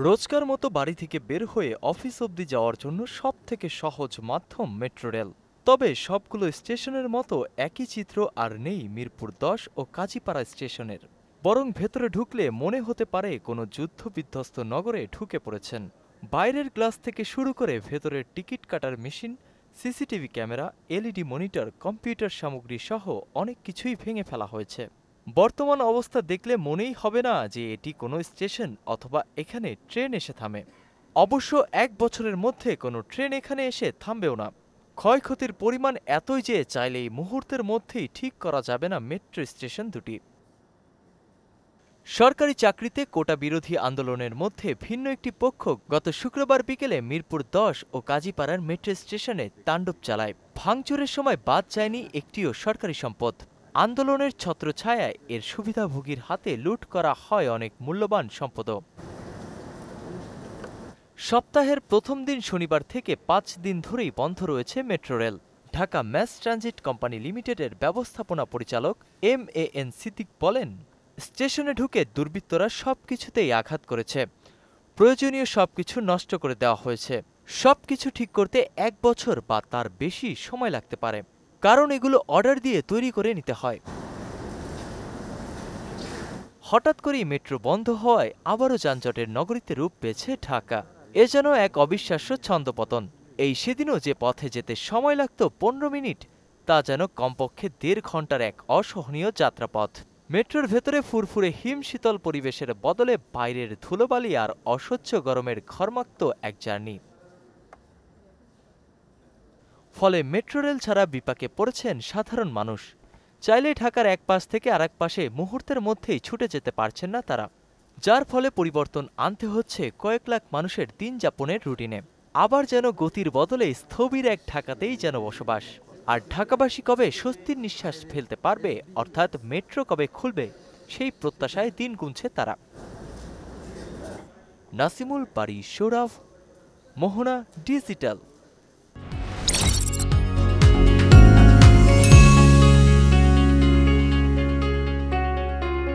রোজকার মতো বাড়ি থেকে বের হয়ে অফিস অবধি যাওয়ার জন্য সবথেকে সহজ মাধ্যম মেট্রো রেল। তবে সবগুলো স্টেশনের মতো একই চিত্র আর নেই মিরপুর ১০ ও কাজীপাড়া স্টেশনের। বরং ভেতরে ঢুকলে মনে হতে পারে কোনো যুদ্ধবিধ্বস্ত নগরে ঢুকে পড়েছেন। বাইরের গ্লাস থেকে শুরু করে ভেতরের টিকিট কাটার machine, CCTV camera, LED monitor, computer সামগ্রী সহ অনেক কিছুই ভেঙে ফেলা হয়েছে। বর্তমান অবস্থা দেখলে মনেই হবে না যে এটি কোনো স্টেশন অথবা এখানে ট্রেন এসে থামে। অবশ্য ১ বছরের মধ্যে কোনো ট্রেন এখানে এসে থামবেও না। ক্ষয়ক্ষতির পরিমাণ এতই যে চাইলেই মুহূর্তের মধ্যেই ঠিক করা যাবে না মেট্রো স্টেশন দুটি। সরকারি চাকরিতে কোটা বিরোধী আন্দোলনের মধ্যে ভিন্ন একটি পক্ষ গত শুক্রবার বিকেলে মিরপুর ১০ ও কাজীপাড়ার মেট্রো স্টেশনে তাণ্ডব চালায়। ভাঙচুরের সময় বাদ যায়নি একটিও সরকারি সম্পদ। আন্দোলনের ছত্রছায়ায় এর সুবিধাভোগীর হাতে লুট করা হয় অনেক মূল্যবান সম্পদও। সপ্তাহের প্রথম দিন শনিবার থেকে ৫ দিন ধরেই বন্ধ রয়েছে metro rail. Dhaka mass transit company লিমিটেডের ব্যবস্থাপনা পরিচালক MAN সিদ্দিক বলেন, স্টেশনে ঢুকে দুর্বৃত্তরা সবকিছুতেই আঘাত করেছে। প্রয়োজনীয় সবকিছু নষ্ট করে দেওয়া হয়েছে। সবকিছু ঠিক করতে ১ বছর বা তার বেশি সময় লাগতে পারে, কারণ এগুলো অর্ডার দিয়ে তৈরি করে নিতে হয়। হঠাৎ করেই মেট্রো বন্ধ হওয়ায় আবারও যানজটের নগরীতে রূপ পেয়েছে ঢাকা। এ যেন এক অবিশ্বাস্য ছন্দপতন। এই সেদিনও যে পথে যেতে সময় লাগত ১৫ মিনিট, তা যেন কমপক্ষে ১.৫ ঘন্টার এক অসহনীয় যাত্রাপথ। মেট্রোর ভেতরে ফুরফুরে হিমশীতল পরিবেশের বদলে বাইরের ধুলোবালি আর অসহ্য গরমের ঘর্মাক্ত এক জার্নি। ফলে মেট্রো রেল ছাড়া বিপাকে পড়েছেন সাধারণ মানুষ। চাইলে ঢাকার এক পাশ থেকে আরেক পাশে মুহূর্তের মধ্যেই ছুটে যেতে পারছেন না তারা, যার ফলে পরিবর্তন আনতে হচ্ছে কয়েক লাখ মানুষের দিন যাপনের রুটিনে। আবার যেন গতির বদলে স্থবির এক ঢাকাতেই যেন বসবাস। আর ঢাকাবাসী কবে স্বস্তির নিঃশ্বাস ফেলতে পারবে, অর্থাৎ মেট্রো কবে খুলবে, সেই প্রত্যাশায় দিন গুনছে তারা। নাসিমুল বারী, সৌরভ, মোহনা, ডিজিটাল।